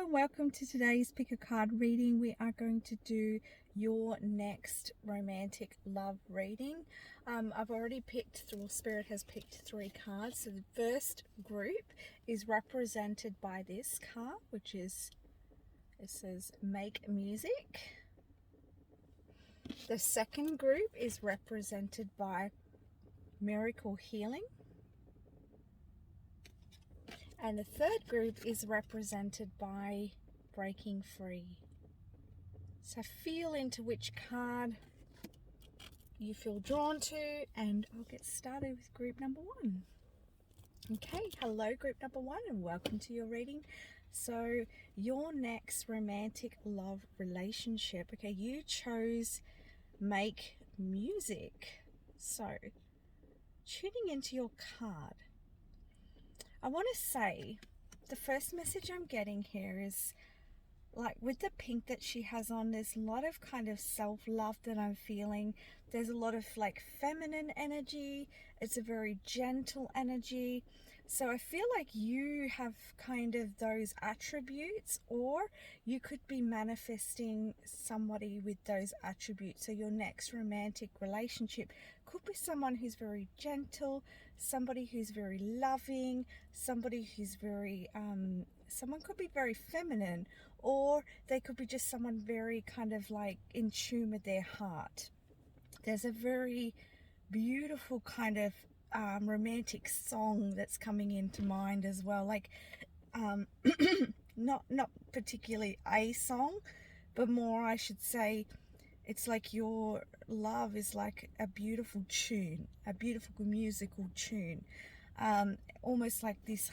Hello and welcome to today's pick a card reading. We are going to do your next romantic love reading. I've already picked through, Spirit has picked 3 cards. So the first group is represented by this card, which is, it says make music. The second group is represented by miracle healing. And the third group is represented by breaking free. So feel into which card you feel drawn to, and I'll get started with group number 1. Okay, hello group number 1 and welcome to your reading. So your next romantic love relationship, okay, you chose make music. So tuning into your card, I want to say the first message I'm getting here is, like, with the pink that she has on, there's a lot of kind of self-love that I'm feeling. There's a lot of like feminine energy. It's a very gentle energy. So I feel like you have kind of those attributes, or you could be manifesting somebody with those attributes. So your next romantic relationship could be someone who's very gentle, somebody who's very loving, somebody who's very, someone could be very feminine, or they could be just someone very kind of like in tune with their heart. There's a very beautiful kind of romantic song that's coming into mind as well, like not particularly a song, but more, I should say, it's like your love is like a beautiful tune, a beautiful musical tune, almost like this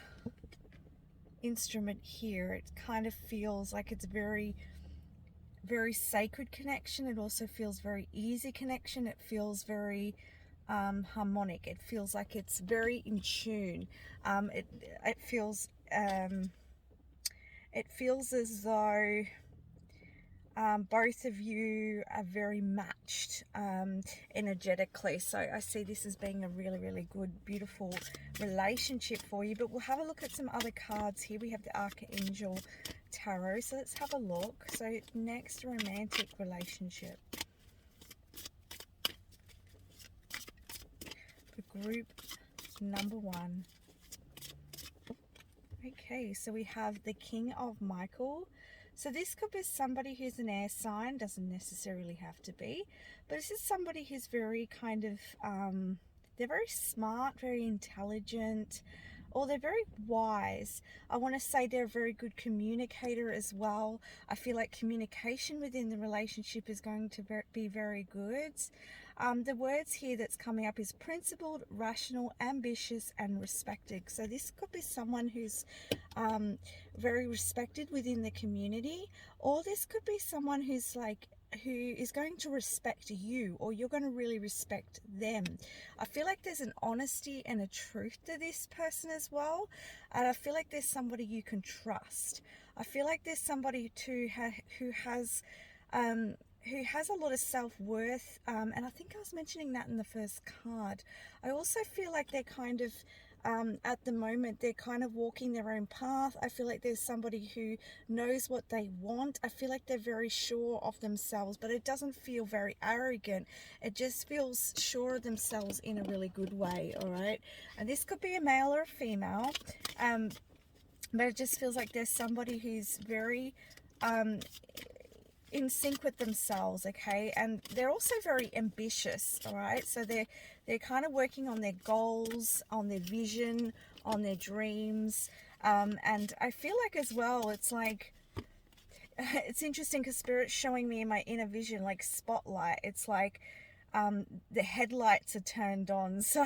instrument here. It kind of feels like it's very sacred connection. It also feels very easy connection. It feels very harmonic. It feels like it's very in tune. It feels as though both of you are very matched energetically. So I see this as being a really good, beautiful relationship for you. But we'll have a look at some other cards here. We have the Archangel Tarot. So let's have a look. So next romantic relationship for group number 1. Okay, so we have the King of Michael. So this could be somebody who's an air sign, doesn't necessarily have to be, but this is somebody who's very kind of, they're very smart, very intelligent, or they're very wise. I want to say they're a very good communicator as well. I feel like communication within the relationship is going to be very good. The words here that's coming up is principled, rational, ambitious, and respected. So this could be someone who's very respected within the community, or this could be someone who's like, who is going to respect you, or you're going to really respect them. I feel like there's an honesty and a truth to this person as well, and I feel like there's somebody you can trust. I feel like there's somebody too who has a lot of self-worth, and I think I was mentioning that in the first card. I also feel like they're kind of at the moment, they're kind of walking their own path. I feel like there's somebody who knows what they want. I feel like they're very sure of themselves, but it doesn't feel very arrogant. It just feels sure of themselves in a really good way, all right? And this could be a male or a female, but it just feels like there's somebody who's very in sync with themselves, okay? And they're also very ambitious, all right? So they're kind of working on their goals, on their vision, on their dreams, and I feel like as well, it's like, it's interesting because Spirit's showing me in my inner vision like spotlight. It's like the headlights are turned on. So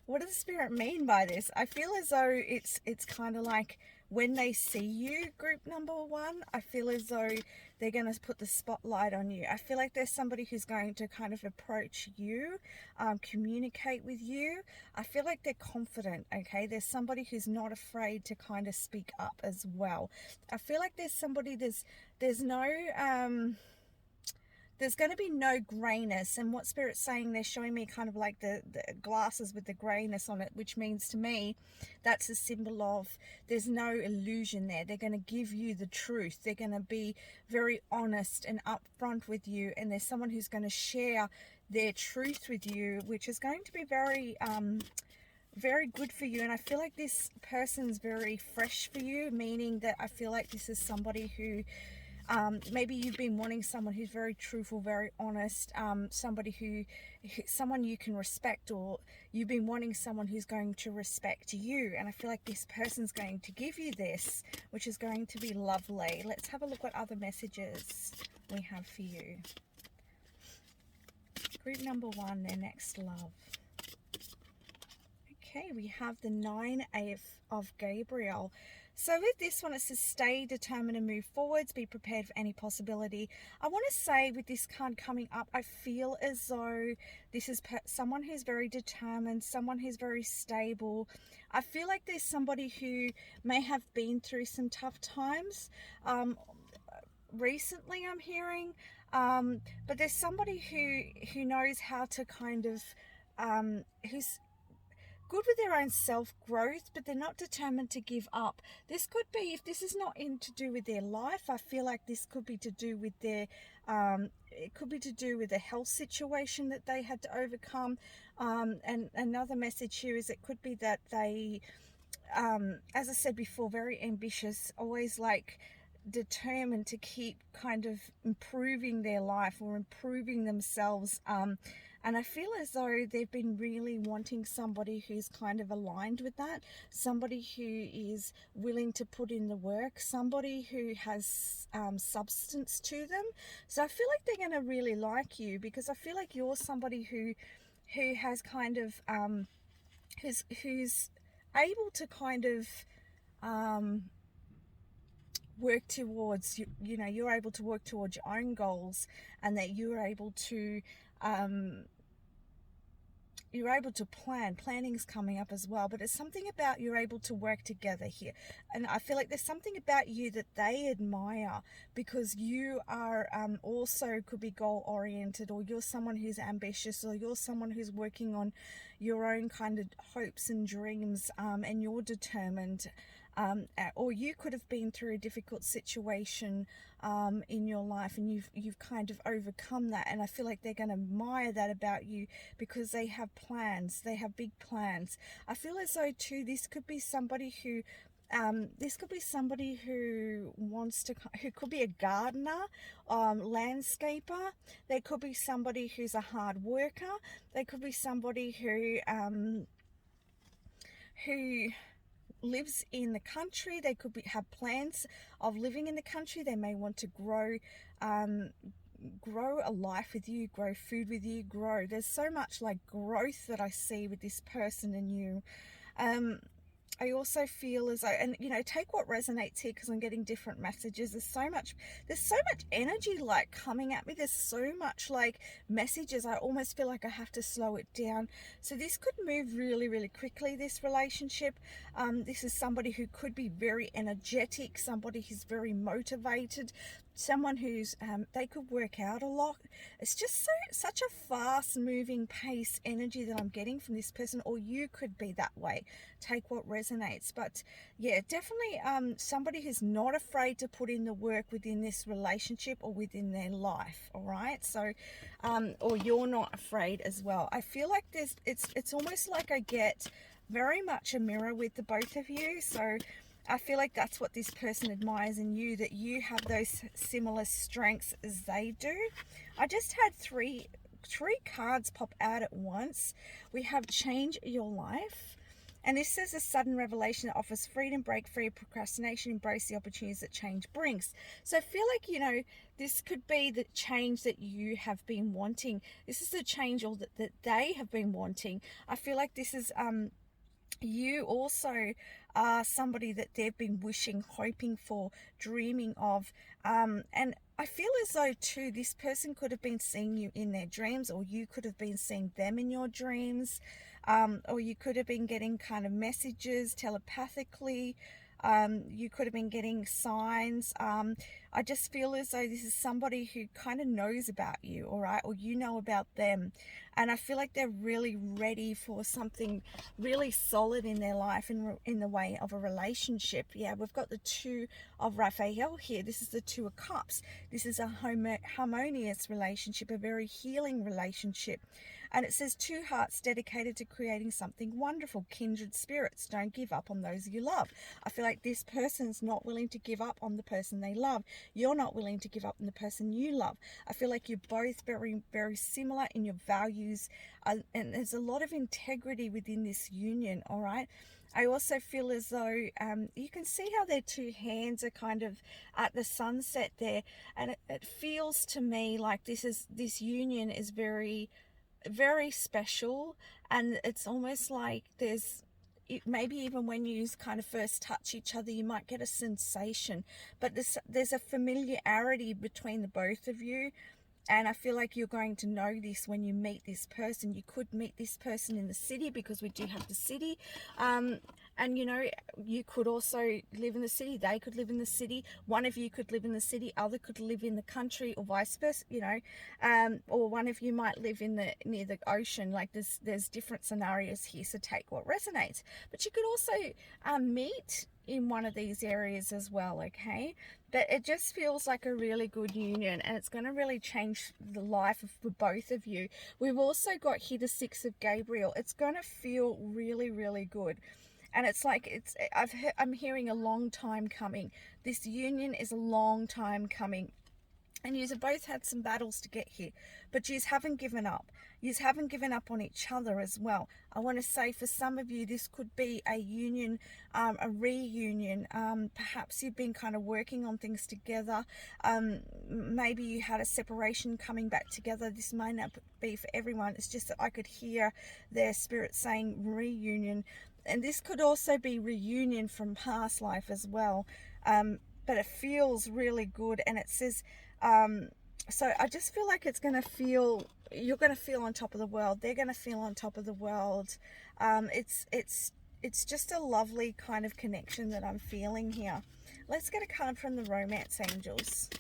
what does Spirit mean by this? I feel as though it's kind of like when they see you, group number 1, I feel as though they're going to put the spotlight on you. I feel like there's somebody who's going to kind of approach you, communicate with you. I feel like they're confident, okay? There's somebody who's not afraid to kind of speak up as well. I feel like there's somebody, there's no there's going to be no grayness. And what Spirit's saying, they're showing me kind of like the glasses with the grayness on it, which means to me that's a symbol of there's no illusion there. They're going to give you the truth. They're going to be very honest and upfront with you, and there's someone who's going to share their truth with you, which is going to be very good for you. And I feel like this person's very fresh for you, meaning that I feel like this is somebody who maybe you've been wanting someone who's very truthful, very honest, someone you can respect, or you've been wanting someone who's going to respect you. And I feel like this person's going to give you this, which is going to be lovely. Let's have a look what other messages we have for you. Group number 1, their next love. Okay, we have the 9 of Gabriel. So with this one, it says stay determined and move forwards, be prepared for any possibility. I want to say with this card coming up, I feel as though this is someone who's very determined, someone who's very stable. I feel like there's somebody who may have been through some tough times recently, I'm hearing, but there's somebody who knows how to kind of, who's good with their own self-growth, but they're not determined to give up. This could be, if this is not to do with their life, I feel like this could be to do with their, it could be to do with a health situation that they had to overcome. And another message here is it could be that they, as I said before, very ambitious, always like determined to keep kind of improving their life or improving themselves. And I feel as though they've been really wanting somebody who's kind of aligned with that, somebody who is willing to put in the work, somebody who has substance to them. So I feel like they're going to really like you, because I feel like you're somebody who has kind of who's able to kind of work towards, you know, you're able to work towards your own goals, and that you're able to planning's coming up as well. But it's something about you're able to work together here, and I feel like there's something about you that they admire, because you are also could be goal oriented, or you're someone who's ambitious, or you're someone who's working on your own kind of hopes and dreams, and you're determined. Or you could have been through a difficult situation in your life, and you've kind of overcome that. And I feel like they're going to admire that about you, because they have plans. They have big plans. I feel as though too, this could be somebody who who could be a gardener, landscaper. They could be somebody who's a hard worker. They could be somebody who lives in the country. They could have plans of living in the country. They may want to grow a life with you, grow food with you, there's so much like growth that I see with this person and you. I also feel as though, and you know, take what resonates here, because I'm getting different messages. There's so much energy like coming at me. There's so much like messages. I almost feel like I have to slow it down. So this could move really, really quickly, this relationship. This is somebody who could be very energetic, somebody who's very motivated, someone who's they could work out a lot. It's just such a fast moving pace energy that I'm getting from this person, or you could be that way. Take what resonates. But yeah, definitely somebody who's not afraid to put in the work within this relationship or within their life. All right, so or you're not afraid as well. I feel like it's almost like I get very much a mirror with the both of you. So I feel like that's what this person admires in you, that you have those similar strengths as they do. I just had three cards pop out at once. We have change your life. And this says a sudden revelation that offers freedom, break free of procrastination, embrace the opportunities that change brings. So I feel like, you know, this could be the change that you have been wanting. This is the change that they have been wanting. I feel like this is you also are somebody that they've been wishing, hoping for, dreaming of. And I feel as though too, this person could have been seeing you in their dreams, or you could have been seeing them in your dreams, or you could have been getting kind of messages telepathically. You could have been getting signs. I just feel as though this is somebody who kind of knows about you, all right, or you know about them. And I feel like they're really ready for something really solid in their life in the way of a relationship. Yeah, we've got the Two of Raphael here. This is the Two of Cups. This is a harmonious relationship, a very healing relationship. And it says two hearts dedicated to creating something wonderful, kindred spirits. Don't give up on those you love. I feel like this person's not willing to give up on the person they love. You're not willing to give up on the person you love. I feel like you're both very, very similar in your values. And there's a lot of integrity within this union, all right? I also feel as though you can see how their two hands are kind of at the sunset there. And it feels to me like this union is very, very special, and it's almost like maybe even when you kind of first touch each other you might get a sensation, but there's a familiarity between the both of you. And I feel like you're going to know this when you meet this person. You could meet this person in the city, because we do have the city. And, you know, you could also live in the city. They could live in the city. One of you could live in the city. Other could live in the country, or vice versa, you know. Or one of you might live near the ocean. Like there's different scenarios here, so take what resonates. But you could also meet in one of these areas as well, okay? But it just feels like a really good union, and it's going to really change the life for both of you. We've also got here the Six of Gabriel. It's going to feel really, really good. And it's like I'm hearing a long time coming. This union is a long time coming. And yous have both had some battles to get here, but yous haven't given up. Yous haven't given up on each other as well. I want to say for some of you, this could be a union, a reunion. Perhaps you've been kind of working on things together. Maybe you had a separation coming back together. This may not be for everyone. It's just that I could hear their spirit saying reunion. And this could also be reunion from past life as well. But it feels really good. And it says, so I just feel like you're going to feel on top of the world. They're going to feel on top of the world. It's just a lovely kind of connection that I'm feeling here. Let's get a card from the Romance Angels.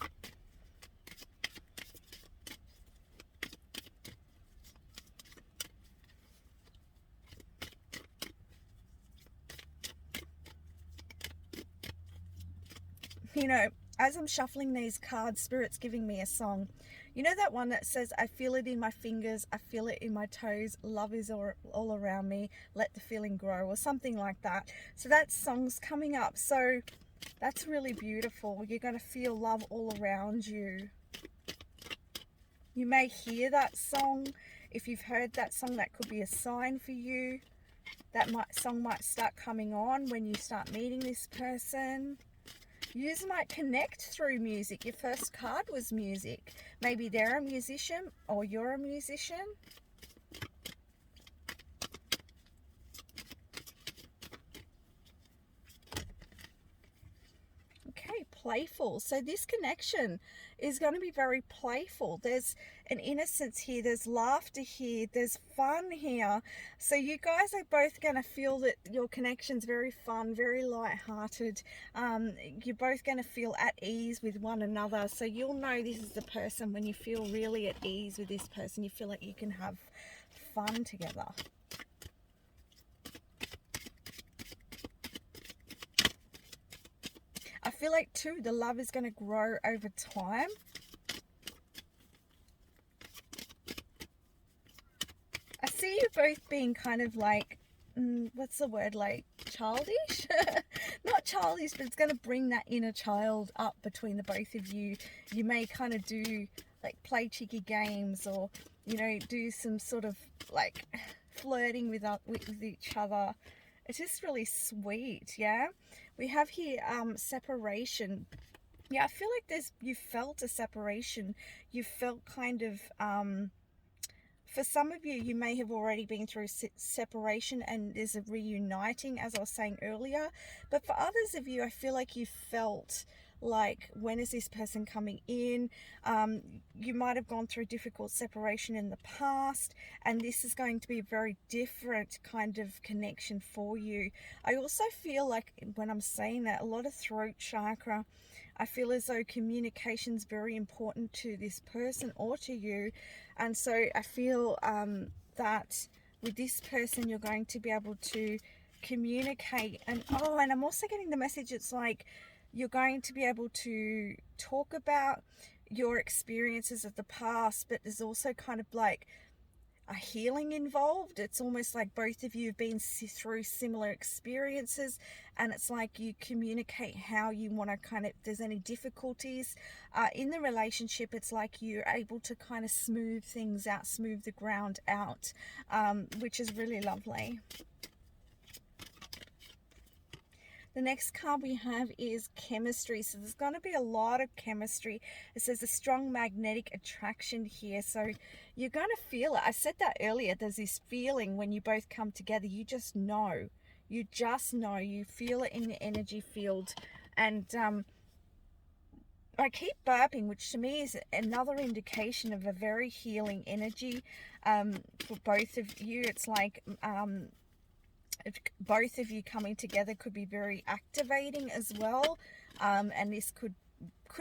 You know, as I'm shuffling these cards, Spirit's giving me a song. You know that one that says, I feel it in my fingers, I feel it in my toes, love is all around me, let the feeling grow, or something like that. So that song's coming up. So that's really beautiful. You're going to feel love all around you. You may hear that song. If you've heard that song, that could be a sign for you. That song might start coming on when you start meeting this person. You might connect through music. Your first card was music. Maybe they're a musician or you're a musician. Okay, playful. So this connection is going to be very playful. There's an innocence here. There's laughter here. There's fun here. So you guys are both going to feel that your connection's very fun, very light-hearted. You're both going to feel at ease with one another. So you'll know this is the person when you feel really at ease with this person. You feel like you can have fun together. I feel like too, the love is going to grow over time. I see you both being kind of like, what's the word, like childish? Not childish, but it's going to bring that inner child up between the both of you. You may kind of do like play cheeky games, or, you know, do some sort of like flirting with each other. It's just really sweet, yeah? We have here separation. Yeah, I feel like you felt a separation. You felt kind of, for some of you, you may have already been through separation and there's a reuniting, as I was saying earlier. But for others of you, I feel like you felt like when is this person coming in. You might have gone through a difficult separation in the past, and this is going to be a very different kind of connection for you. I also feel like when I'm saying that, a lot of throat chakra, I feel as though communication is very important to this person or to you. And so I feel that with this person, you're going to be able to communicate. And oh, and I'm also getting the message, it's like you're going to be able to talk about your experiences of the past, but there's also kind of like a healing involved. It's almost like both of you have been through similar experiences, and it's like you communicate how you want to kind of, if there's any difficulties in the relationship, it's like you're able to kind of smooth things out, smooth the ground out, which is really lovely. The next card we have is chemistry. So there's going to be a lot of chemistry. It says a strong magnetic attraction here. So you're going to feel it. I said that earlier. There's this feeling when you both come together. You just know. You just know. You feel it in the energy field. And I keep burping, which to me is another indication of a very healing energy for both of you. It's like both of you coming together could be very activating as well, and this could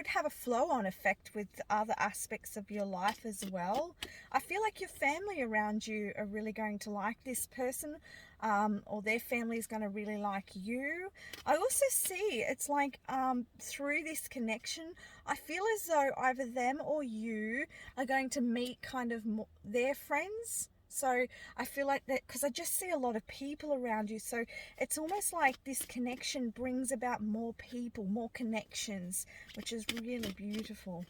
have a flow-on effect with other aspects of your life as well. I feel like your family around you are really going to like this person, or their family is going to really like you. I also see it's like through this connection, I feel as though either them or you are going to meet kind of their friends. So I feel like that, because I just see a lot of people around you. So it's almost like this connection brings about more people, more connections, which is really beautiful.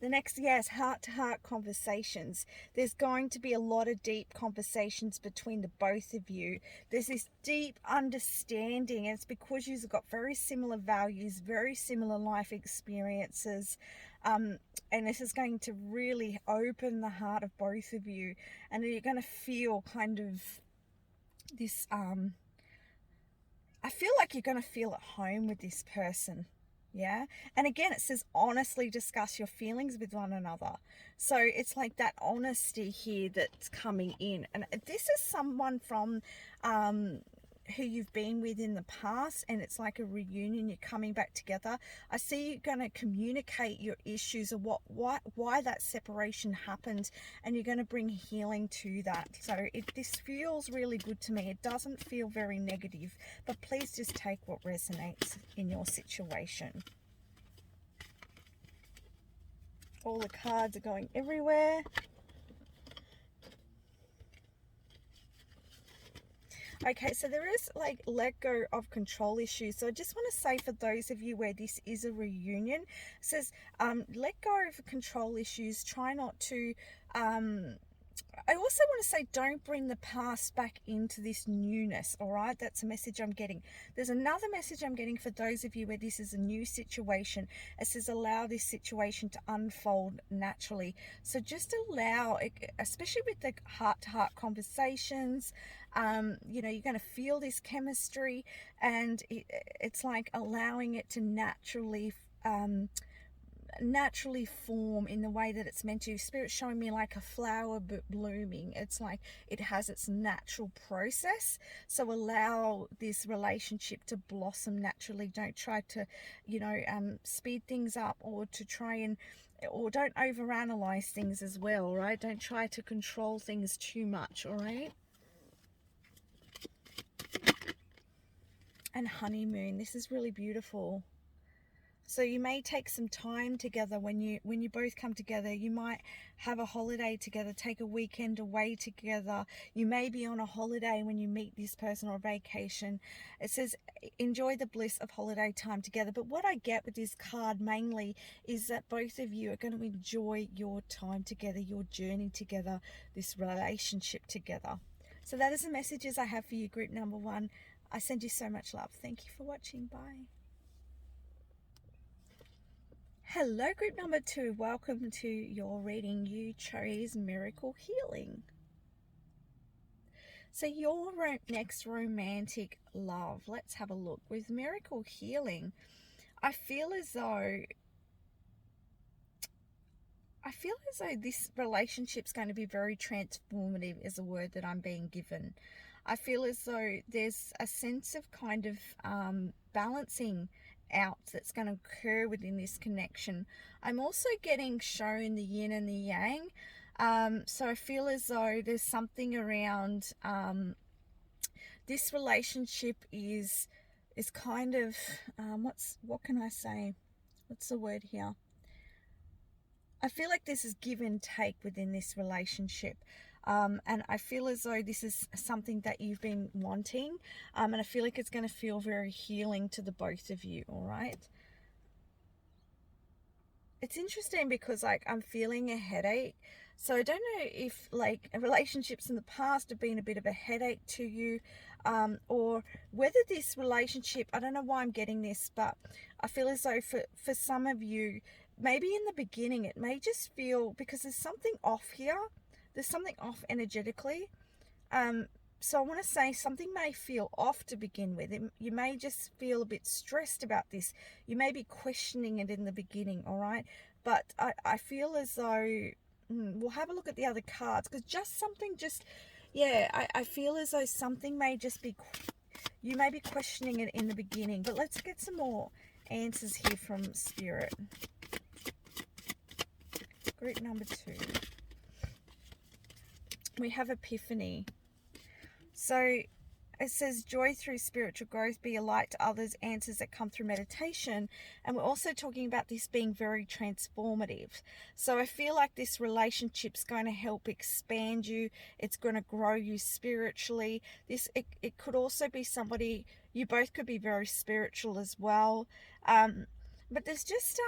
The next, yes, heart-to-heart conversations. There's going to be a lot of deep conversations between the both of you. There's this deep understanding, and it's because you've got very similar values, very similar life experiences. And this is going to really open the heart of both of you. And you're going to feel kind of this, I feel like you're going to feel at home with this person. Yeah. And again, it says honestly discuss your feelings with one another. So it's like that honesty here that's coming in. And this is someone from who you've been with in the past, and it's like a reunion. You're coming back together. I see you're going to communicate your issues of why that separation happened, and you're going to bring healing to that. So this feels really good to me. It doesn't feel very negative, but please just take what resonates in your situation. All the cards are going everywhere. Okay, so there is like let go of control issues. So I just want to say for those of you where this is a reunion, it says let go of control issues. Try not to I also want to say don't bring the past back into this newness, all right? That's a message I'm getting. There's another message I'm getting for those of you where this is a new situation. It says allow this situation to unfold naturally. So just allow, especially with the heart-to-heart conversations, you know, you're going to feel this chemistry, and it's like allowing it to naturally form in the way that it's meant to. Spirit's showing me like a flower blooming. It's like it has its natural process. So allow this relationship to blossom naturally. Don't try to, you know, speed things up, or to try and, or don't overanalyze things as well, right? Don't try to control things too much, all right? And honeymoon, this is really beautiful. So you may take some time together when you both come together. You might have a holiday together, take a weekend away together. You may be on a holiday when you meet this person, or a vacation. It says enjoy the bliss of holiday time together. But what I get with this card mainly is that both of you are going to enjoy your time together, your journey together, this relationship together. So that is the messages I have for you, group number 1. I send you so much love. Thank you for watching. Bye. Hello, group number 2. Welcome to your reading. You chose Miracle Healing. So your next romantic love. Let's have a look. With Miracle Healing, I feel as though this relationship's going to be very transformative, is a word that I'm being given. I feel as though there's a sense of kind of balancing out that's going to occur within this connection. I'm also getting shown the yin and the yang. So I feel as though there's something around this relationship is kind of what can I say? What's the word here? I feel like this is give and take within this relationship. And I feel as though this is something that you've been wanting. And I feel like it's going to feel very healing to the both of you, all right? It's interesting because, like, I'm feeling a headache. So I don't know if, like, relationships in the past have been a bit of a headache to you, or whether this relationship, I don't know why I'm getting this, but I feel as though for some of you, maybe in the beginning, it may just feel, because there's something off here. There's something off energetically. So I want to say something may feel off to begin with. You may just feel a bit stressed about this. You may be questioning it in the beginning, all right? But I feel as though, we'll have a look at the other cards, because I feel as though something may just be, you may be questioning it in the beginning. But let's get some more answers here from Spirit. Group number 2. We have Epiphany. So it says, joy through spiritual growth, be a light to others, answers that come through meditation. And we're also talking about this being very transformative. So I feel like this relationship's going to help expand you. It's going to grow you spiritually. It could also be somebody, you both could be very spiritual as well. But there's just,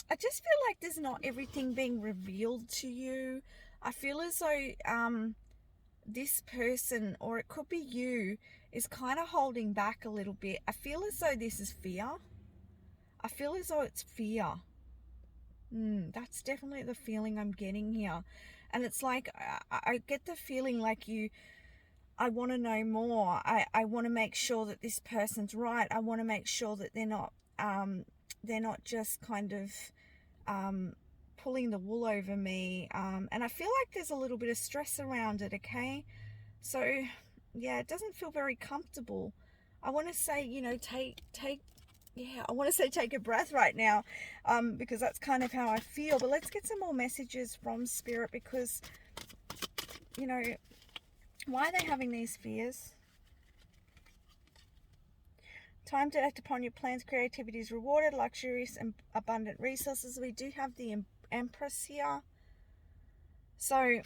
I just feel like there's not everything being revealed to you. I feel as though this person, or it could be you, is kind of holding back a little bit. I feel as though this is fear. I feel as though it's fear. That's definitely the feeling I'm getting here. And it's like, I get the feeling like I want to know more. I want to make sure that this person's right. I want to make sure that they're not just kind of pulling the wool over me, and I feel like there's a little bit of stress around it, okay? So yeah, it doesn't feel very comfortable. I want to say, I want to say take a breath right now, because that's kind of how I feel. But let's get some more messages from Spirit, because why are they having these fears? Time to act upon your plans. Creativity is rewarded. Luxurious and abundant resources. We do have the Empress here. So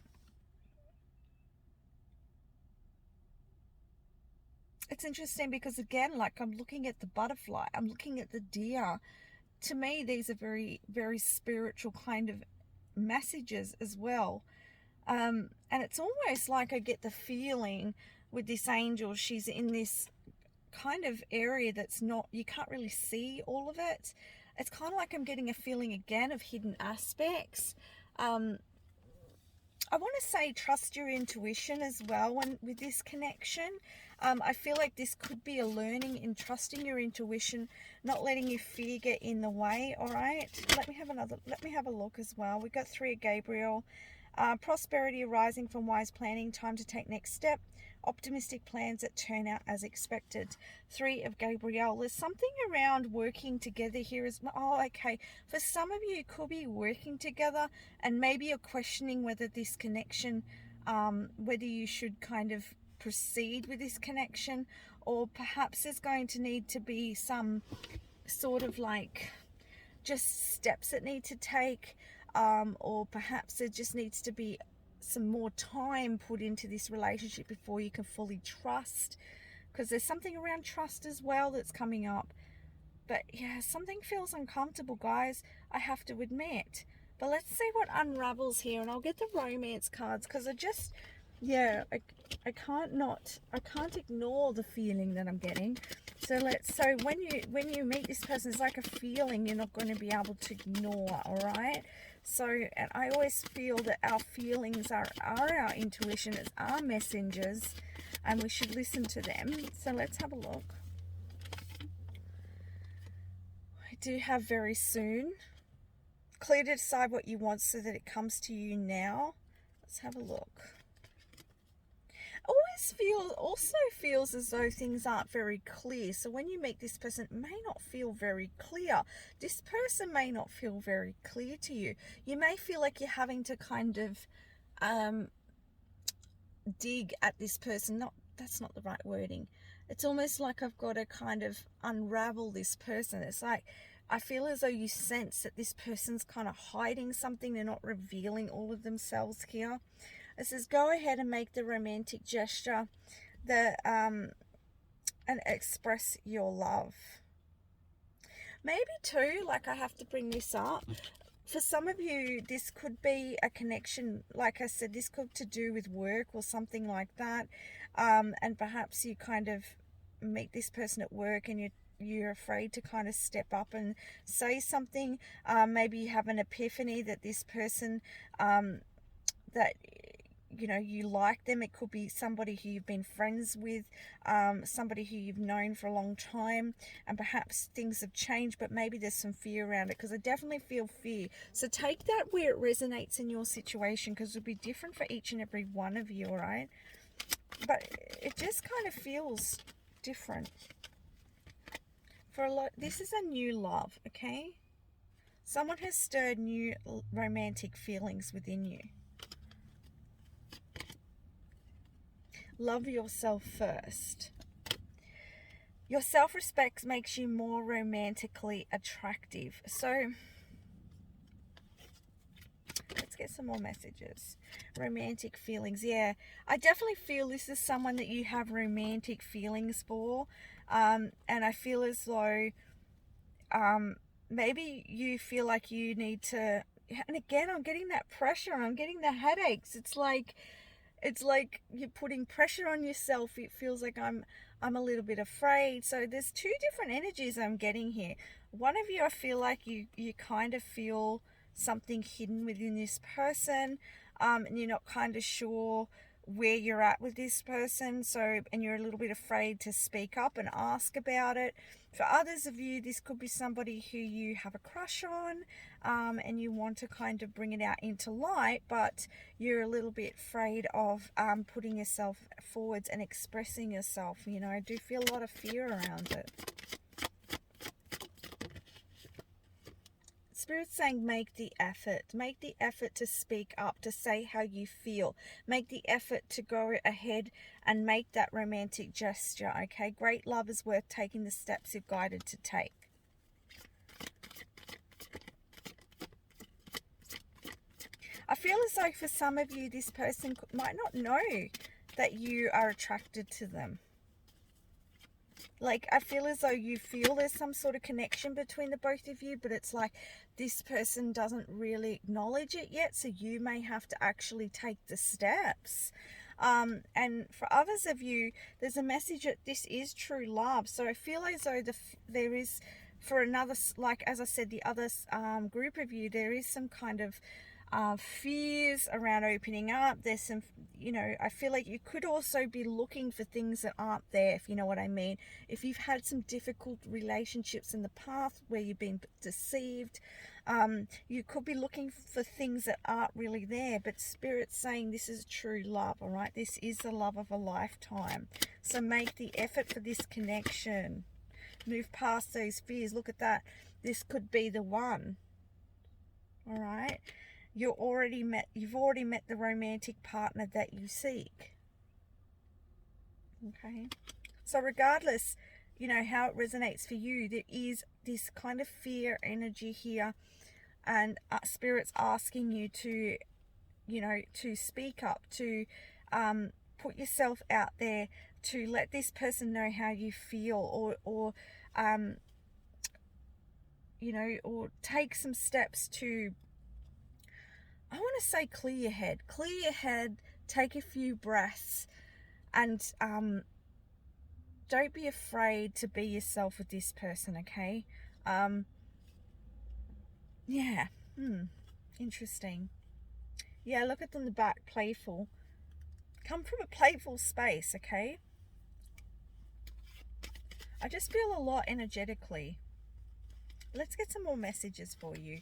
it's interesting because, again, like, I'm looking at the butterfly. I'm looking at the deer. To me, these are very, very spiritual kind of messages as well. And it's almost like I get the feeling with this angel, she's in this kind of area that's not, you can't really see all of it. It's kind of like I'm getting a feeling again of hidden aspects. I want to say trust your intuition as well with this connection. I feel like this could be a learning in trusting your intuition, not letting your fear get in the way. All right, let me have a look as well. We got 3 of Gabriel. Prosperity arising from wise planning, time to take next step, optimistic plans that turn out as expected. 3 of Gabriel. There's something around working together here as well. Oh, okay. For some of you, it could be working together, and maybe you're questioning whether this connection, whether you should kind of proceed with this connection, or perhaps there's going to need to be some sort of like just steps that need to take, or perhaps there just needs to be some more time put into this relationship before you can fully trust, because there's something around trust as well that's coming up. But yeah, something feels uncomfortable, guys, I have to admit. But let's see what unravels here, and I'll get the romance cards, because I can't ignore the feeling that I'm getting. So when you meet this person, it's like a feeling you're not going to be able to ignore, all right? So, and I always feel that our feelings are our intuition, it's our messengers, and we should listen to them. So let's have a look. do have very soon. Clear to decide what you want so that it comes to you now. Let's have a look. Also feels as though things aren't very clear. So when you meet this person, it may not feel very clear. This person may not feel very clear to you. You may feel like you're having to kind of dig at this person. That's not the right wording. It's almost like I've got to kind of unravel this person. It's like I feel as though you sense that this person's kind of hiding something. They're not revealing all of themselves here. It says go ahead and make the romantic gesture and express your love. Maybe too, like I have to bring this up. For some of you, this could be a connection. Like I said, this could to do with work or something like that. And perhaps you kind of meet this person at work and you're afraid to kind of step up and say something. Maybe you have an epiphany that this person, that you like them. It could be somebody who you've been friends with, somebody who you've known for a long time, and perhaps things have changed, but maybe there's some fear around it, because I definitely feel fear. So take that where it resonates in your situation, because it'll be different for each and every one of you, all right? But it just kind of feels different. For a lot, this is a new love, okay? Someone has stirred new romantic feelings within you. Love yourself first. Your self-respect makes you more romantically attractive. So let's get some more messages. Romantic feelings. Yeah, I definitely feel this is someone that you have romantic feelings for. And I feel as though maybe you feel like you need to, and again, I'm getting that pressure. I'm getting the headaches. It's like you're putting pressure on yourself. It feels like I'm a little bit afraid. So there's two different energies I'm getting here. One of you, I feel like you kind of feel something hidden within this person, and you're not kind of sure where you're at with this person. So, and you're a little bit afraid to speak up and ask about it. For others of you, this could be somebody who you have a crush on, and you want to kind of bring it out into light, but you're a little bit afraid of putting yourself forwards and expressing yourself. I do feel a lot of fear around it. Spirit's saying make the effort to speak up, to say how you feel. Make the effort to go ahead and make that romantic gesture, okay? Great love is worth taking the steps you're guided to take. I feel as though for some of you, this person might not know that you are attracted to them. Like, I feel as though you feel there's some sort of connection between the both of you, but it's like this person doesn't really acknowledge it yet, so you may have to actually take the steps. And for others of you, there's a message that this is true love. So I feel as though there is, for another, like as I said, the other group of you, there is some kind of fears around opening up. There's some, I feel like you could also be looking for things that aren't there, if you know what I mean. If you've had some difficult relationships in the past where you've been deceived, you could be looking for things that aren't really there, but Spirit's saying this is true love, all right? This is the love of a lifetime. So make the effort for this connection. Move past those fears. Look at that. This could be the one, all right? You've already met the romantic partner that you seek. Okay. So regardless, how it resonates for you, there is this kind of fear energy here, and Spirit's asking you to, to speak up, to put yourself out there, to let this person know how you feel, or take some steps to, I want to say clear your head, take a few breaths, and don't be afraid to be yourself with this person, okay? Yeah, interesting. Yeah, look at them in the back, playful. Come from a playful space, okay? I just feel a lot energetically. Let's get some more messages for you.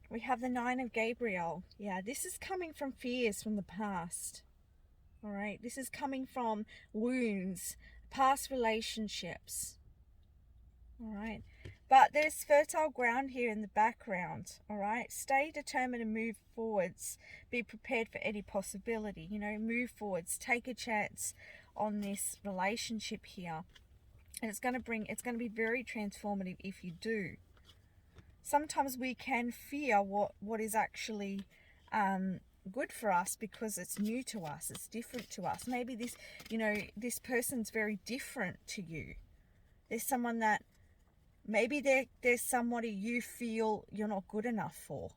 We have the Nine of Gabriel. Yeah, this is coming from fears from the past. All right, this is coming from wounds, past relationships. All right, but there's fertile ground here in the background. All right, stay determined and move forwards. Be prepared for any possibility. You know, move forwards. Take a chance on this relationship here, and it's going to be very transformative if you do. Sometimes we can fear what is actually good for us because it's new to us, it's different to us. Maybe this, you know, this person's very different to you. There's someone that, maybe there's somebody you feel you're not good enough for.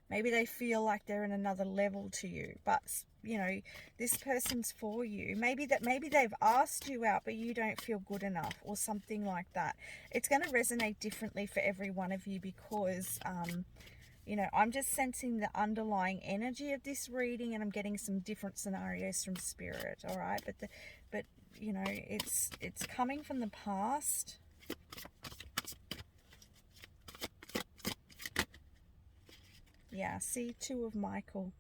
Maybe they feel like they're in another level to you, but you know, this person's for you. Maybe they've asked you out, but you don't feel good enough, or something like that. It's going to resonate differently for every one of you because, you know, I'm just sensing the underlying energy of this reading, and I'm getting some different scenarios from Spirit. All right, but you know, it's coming from the past. Yeah, see, Two of Michael.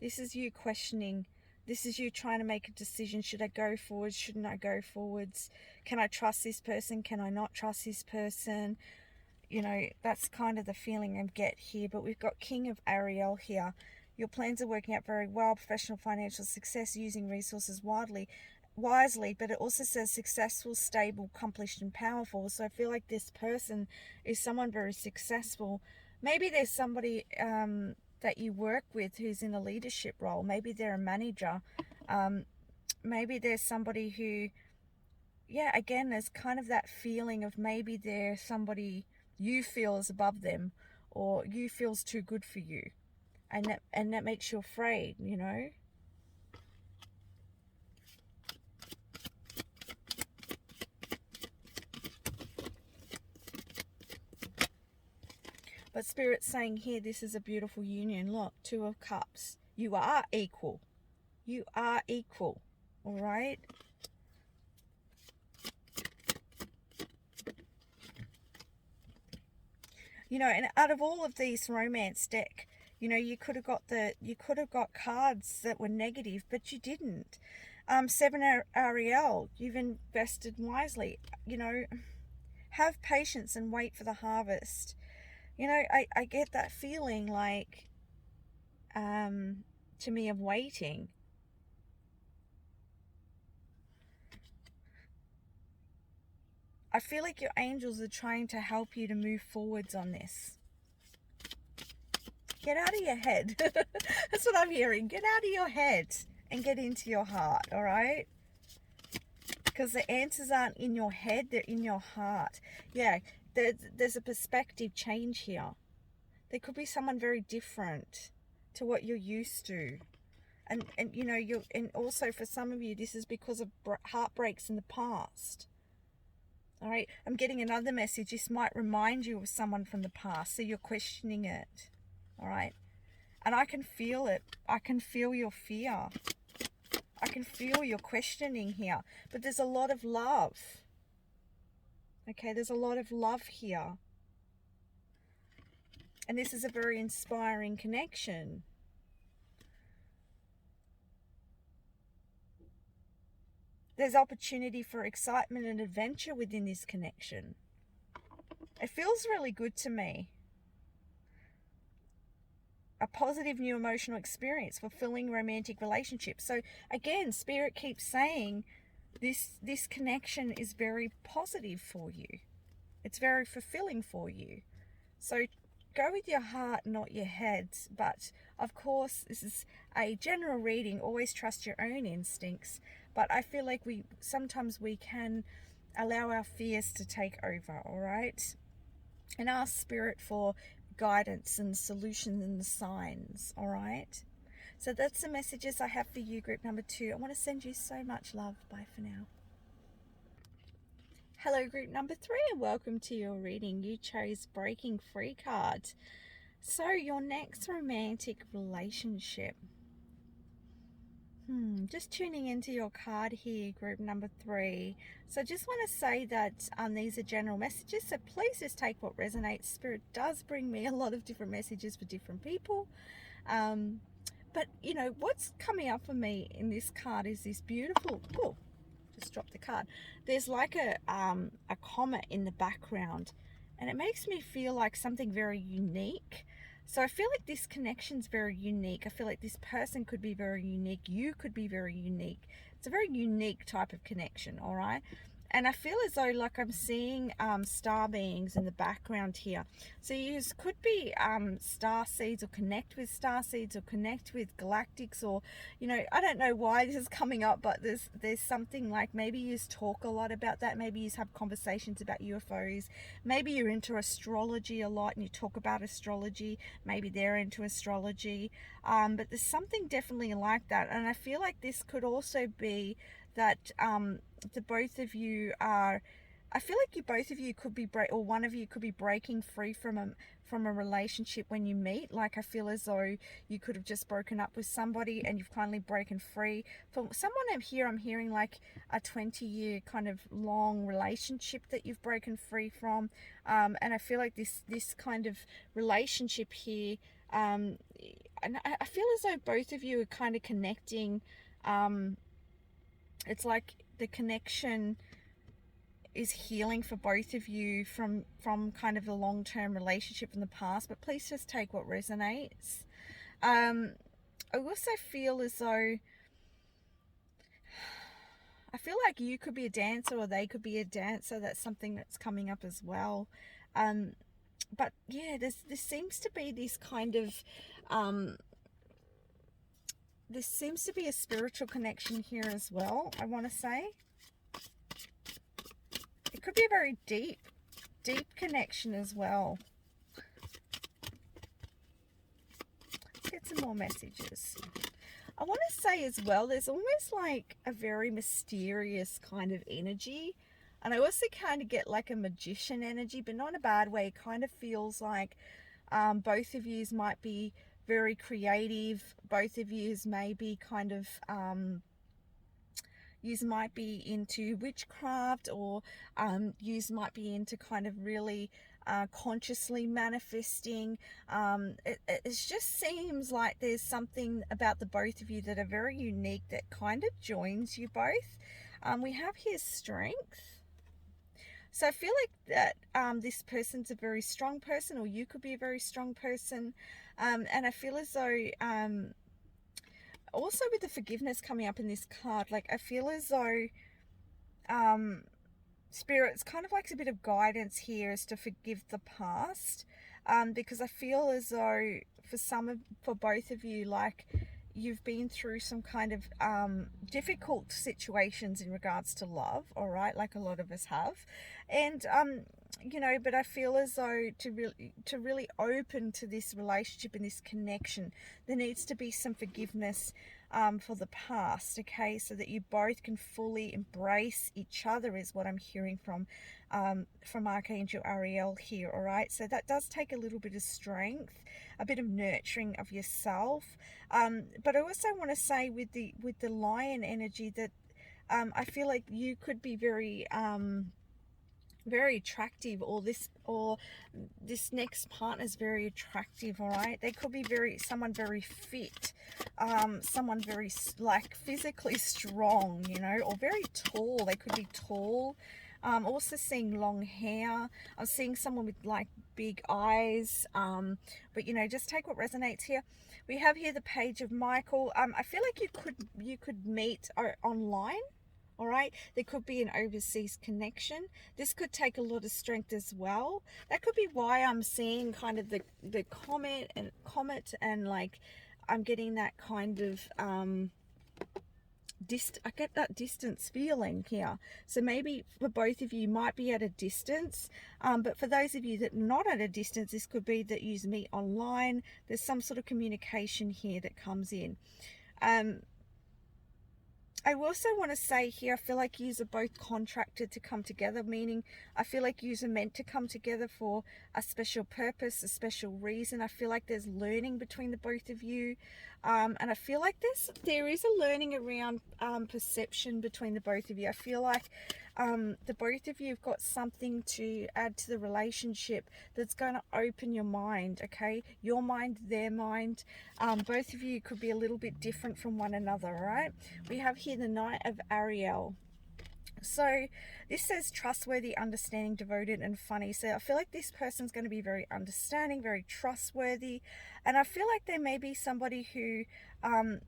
This is you questioning. This is you trying to make a decision. Should I go forwards? Shouldn't I go forwards? Can I trust this person? Can I not trust this person? You know, that's kind of the feeling I get here. But we've got King of Ariel here. Your plans are working out very well. Professional financial success, using resources wisely, but it also says successful, stable, accomplished, and powerful. So I feel like this person is someone very successful. Maybe there's somebody that you work with who's in a leadership role. Maybe they're a manager. Maybe there's somebody who, yeah, again, there's kind of that feeling of maybe they're somebody you feel is above them, or you feels too good for you, and that makes you afraid, you know. But Spirit's saying here, this is a beautiful union. Look, Two of Cups. You are equal. You are equal. All right? You know, and out of all of these romance deck, you know, you could have got cards that were negative, but you didn't. Seven Ariel, you've invested wisely. You know, have patience and wait for the harvest. You know, I get that feeling like, to me, of waiting. I feel like your angels are trying to help you to move forwards on this. Get out of your head. That's what I'm hearing. Get out of your head and get into your heart, all right? Because the answers aren't in your head, they're in your heart. Yeah, there's a perspective change here. There could be someone very different to what you're used to. And you know, and also for some of you, this is because of heartbreaks in the past. All right, I'm getting another message. This might remind you of someone from the past, so you're questioning it. All right, and I can feel it. I can feel your fear. I can feel your questioning here. But there's a lot of love. Okay, there's a lot of love here. And this is a very inspiring connection. There's opportunity for excitement and adventure within this connection. It feels really good to me. A positive new emotional experience, fulfilling romantic relationships. So again, Spirit keeps saying this connection is very positive for you. It's very fulfilling for you. So go with your heart, not your head. But of course, this is a general reading. Always trust your own instincts. But I feel like sometimes we can allow our fears to take over, all right? And ask Spirit for guidance and solutions and the signs, all right? So that's the messages I have for you, group number 2. I want to send you so much love. Bye for now. Hello, group number 3, and welcome to your reading. You chose Breaking Free card. So your next romantic relationship. Just tuning into your card here, group number 3. So I just want to say that these are general messages, so please just take what resonates. Spirit does bring me a lot of different messages for different people. But you know, what's coming up for me in this card is this beautiful, oh, just dropped the card. There's like a comet in the background, and it makes me feel like something very unique. So I feel like this connection's very unique. I feel like this person could be very unique. You could be very unique. It's a very unique type of connection, all right? And I feel as though like I'm seeing star beings in the background here. So you could be star seeds, or connect with star seeds, or connect with galactics, or, you know, I don't know why this is coming up, but there's something like maybe you talk a lot about that. Maybe you have conversations about UFOs. Maybe you're into astrology a lot and you talk about astrology. Maybe they're into astrology. But there's something definitely like that. And I feel like this could also be that the both of you are, I feel like both of you could be or one of you could be breaking free from a relationship when you meet. Like I feel as though you could have just broken up with somebody and you've finally broken free. For someone here, I'm hearing like a 20-year kind of long relationship that you've broken free from, and I feel like this kind of relationship here, and I feel as though both of you are kind of connecting. It's like the connection is healing for both of you from kind of a long-term relationship in the past, but please just take what resonates. I also feel as though, I feel like you could be a dancer or they could be a dancer. That's something that's coming up as well. But yeah, there seems to be this kind of there seems to be a spiritual connection here as well, I want to say. It could be a very deep connection as well. Let's get some more messages. I want to say as well, there's almost like a very mysterious kind of energy. And I also kind of get like a magician energy, but not in a bad way. It kind of feels like both of yous might be very creative. Both of yous may be kind of yous might be into witchcraft, or yous might be into kind of really consciously manifesting. It just seems like there's something about the both of you that are very unique that kind of joins you both. We have here strength. So I feel like that this person's a very strong person, or you could be a very strong person. And I feel as though also with the forgiveness coming up in this card, like I feel as though Spirit's kind of like a bit of guidance here as to forgive the past, because I feel as though for both of you, like you've been through some kind of difficult situations in regards to love, all right, like a lot of us have. And you know, but I feel as though to really open to this relationship and this connection, there needs to be some forgiveness for the past, okay, so that you both can fully embrace each other, is what I'm hearing from Archangel Ariel here, all right? So that does take a little bit of strength, a bit of nurturing of yourself. But I also want to say with the lion energy that I feel like you could be very very attractive, or this next partner is very attractive, all right? They could be someone very fit, someone very like physically strong, you know, or very tall. They could be tall. Also seeing long hair. I'm seeing someone with like big eyes, but you know, just take what resonates here. We have here the Page of Michael. I feel like you could meet online. All right, there could be an overseas connection. This could take a lot of strength as well. That could be why I'm seeing kind of the comet and like I'm getting that kind of I get that distance feeling here. So maybe for both of you might be at a distance, but for those of you that are not at a distance, this could be that you meet online. There's some sort of communication here that comes in. I also want to say here, I feel like yous are both contracted to come together, meaning I feel like yous are meant to come together for a special purpose, a special reason. I feel like there's learning between the both of you. And I feel like there is a learning around perception between the both of you. I feel like the both of you have got something to add to the relationship that's going to open your mind, okay? Your mind, their mind. Both of you could be a little bit different from one another, all right? We have here the Knight of Ariel. So this says trustworthy, understanding, devoted, and funny. So I feel like this person's going to be very understanding, very trustworthy. And I feel like they may be somebody who, I'm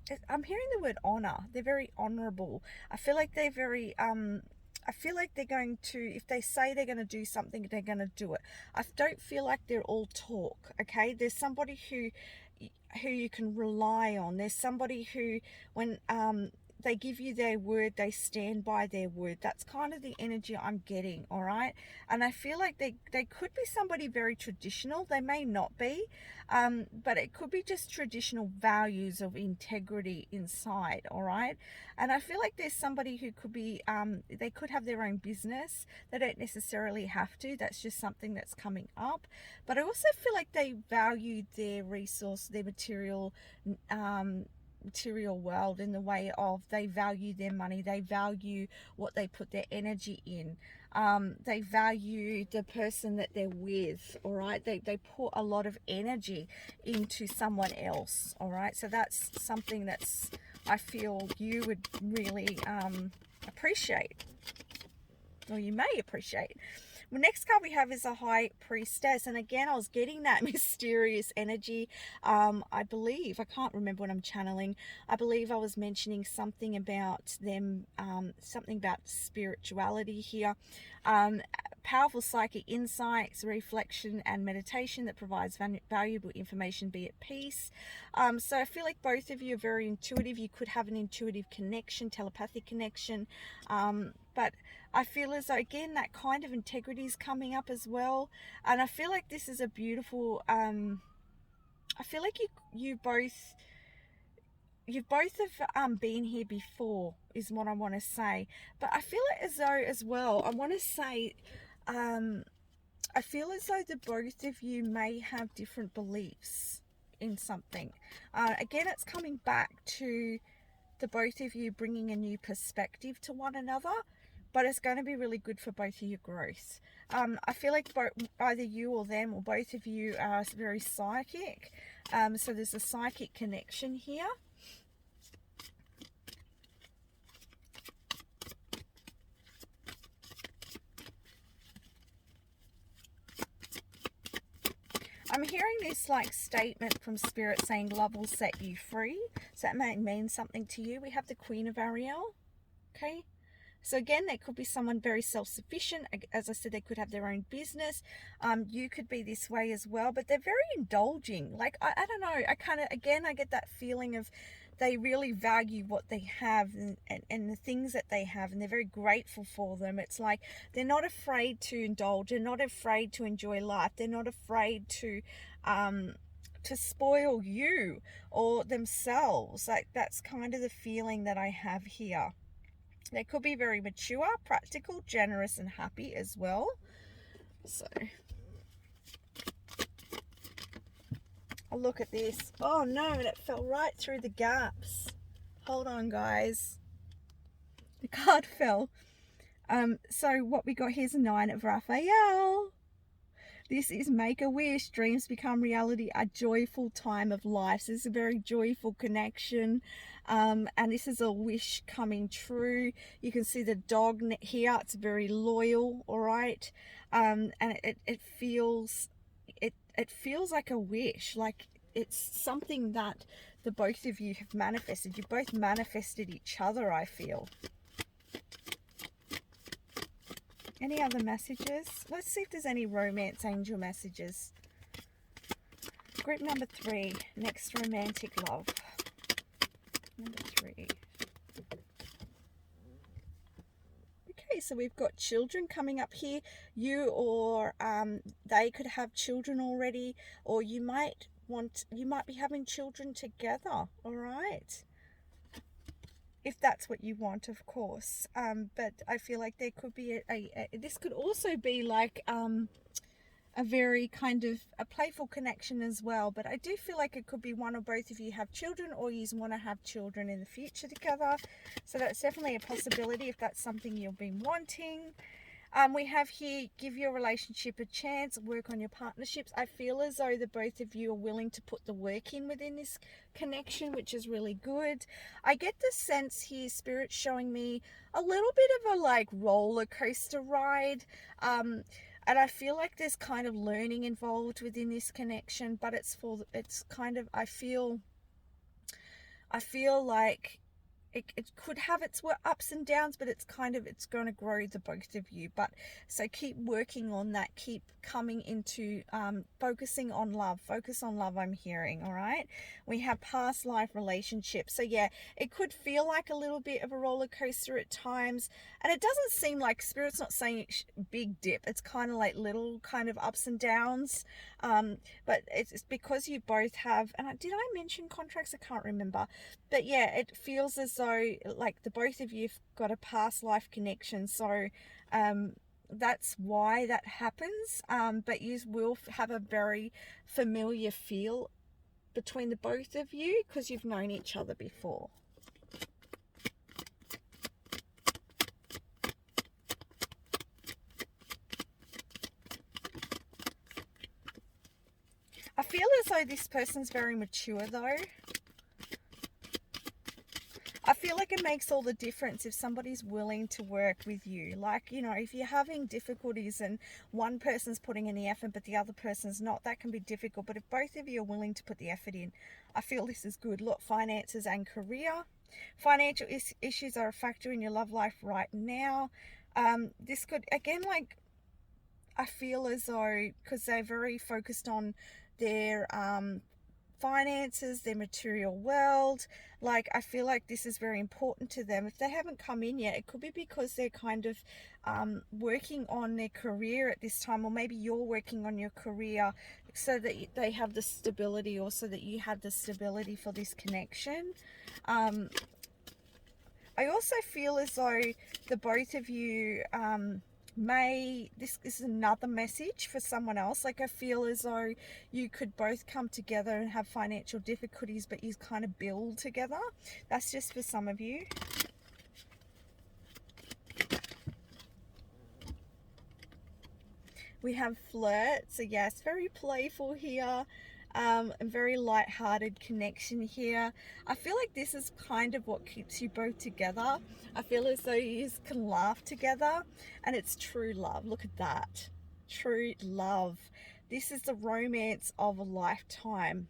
hearing the word honor. They're very honorable. I feel like they're very, I feel like they're going to, if they say they're going to do something, they're going to do it. I don't feel like they're all talk, okay? There's somebody who you can rely on. There's somebody who, when they give you their word, they stand by their word. That's kind of the energy I'm getting, all right? And I feel like they could be somebody very traditional. They may not be, but it could be just traditional values of integrity inside, all right? And I feel like there's somebody who could be, they could have their own business. They don't necessarily have to. That's just something that's coming up. But I also feel like they value their resource, their material world, in the way of they value their money, they value what they put their energy in, they value the person that they're with, all right? They put a lot of energy into someone else, all right? So that's something that's, I feel you would really appreciate, or you may appreciate. The next card we have is a High Priestess, and again I was getting that mysterious energy. I believe, I can't remember what I'm channeling, I believe I was mentioning something about them, something about spirituality here. Powerful psychic insights, reflection and meditation that provides valuable information, be at peace. So I feel like both of you are very intuitive. You could have an intuitive connection, telepathic connection, but I feel as though, again, that kind of integrity is coming up as well. And I feel like this is a beautiful, I feel like you both have been here before, is what I want to say. But I feel it as though as well, I want to say, I feel as though the both of you may have different beliefs in something. Again, it's coming back to the both of you bringing a new perspective to one another, but it's going to be really good for both of your growth. I feel like either you or them or both of you are very psychic. So there's a psychic connection here. I'm hearing this like statement from Spirit saying love will set you free. So that may mean something to you. We have the Queen of Ariel. Okay. So again, there could be someone very self-sufficient. As I said, they could have their own business. You could be this way as well, but they're very indulging. Like, I don't know. I kind of, again, I get that feeling of they really value what they have and the things that they have, and they're very grateful for them. It's like they're not afraid to indulge. They're not afraid to enjoy life. They're not afraid to spoil you or themselves. Like, that's kind of the feeling that I have here. They could be very mature, practical, generous, and happy as well. So, I'll look at this. Oh no, that fell right through the gaps. Hold on, guys. The card fell. So what we got here is a 9 of Raphael. This is make a wish, dreams become reality, a joyful time of life. So this is a very joyful connection. And this is a wish coming true. You can see the dog here. It's very loyal, all right? And it feels like a wish, like it's something that the both of you have manifested. You both manifested each other, I feel. Any other messages? Let's see if there's any romance angel messages. Group number 3, next romantic love. Number 3. Okay, so we've got children coming up here. You or they could have children already, or you might be having children together, all right? If that's what you want, of course. But I feel like there could be this could also be like a very kind of a playful connection as well. But I do feel like it could be one or both of you have children, or you want to have children in the future together. So that's definitely a possibility if that's something you've been wanting. We have here, give your relationship a chance, work on your partnerships. I feel as though the both of you are willing to put the work in within this connection, which is really good. I get the sense here, Spirit showing me a little bit of a like roller coaster ride. And I feel like there's kind of learning involved within this connection, but it's kind of, I feel like it could have its ups and downs, but it's going to grow the both of you. But so keep working on that, keep coming into focus on love, I'm hearing. All right, we have past life relationships, so yeah, it could feel like a little bit of a roller coaster at times, and it doesn't seem like Spirit's not saying big dip. It's kind of like little kind of ups and downs, but it's because you both have, and did I mention contracts? I can't remember. But yeah, it feels as though like the both of you have got a past life connection. So that's why that happens. But you will have a very familiar feel between the both of you because you've known each other before. I feel as though this person's very mature though. I feel like it makes all the difference if somebody's willing to work with you. Like, you know, if you're having difficulties and one person's putting in the effort but the other person's not, that can be difficult. But if both of you are willing to put the effort in, I feel this is good. Look, finances and career. Financial issues are a factor in your love life right now. This could, again, like, I feel as though, because they're very focused on their finances, their material world, like I feel like this is very important to them. If they haven't come in yet, it could be because they're kind of working on their career at this time, or maybe you're working on your career so that they have the stability, or so that you have the stability for this connection. I also feel as though the both of you this is another message for someone else. Like I feel as though you could both come together and have financial difficulties, but you kind of build together. That's just for some of you. We have flirt, so yes, very playful here. A very light-hearted connection here. I feel like this is kind of what keeps you both together. I feel as though you can laugh together, and it's true love. Look at that. True love. This is the romance of a lifetime.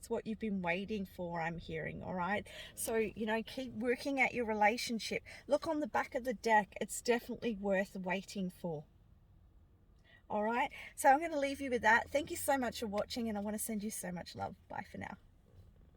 It's what you've been waiting for, I'm hearing. All right, so you know, keep working at your relationship. Look on the back of the deck. It's definitely worth waiting for. All right, so I'm going to leave you with that. Thank you so much for watching, and I want to send you so much love. Bye for now.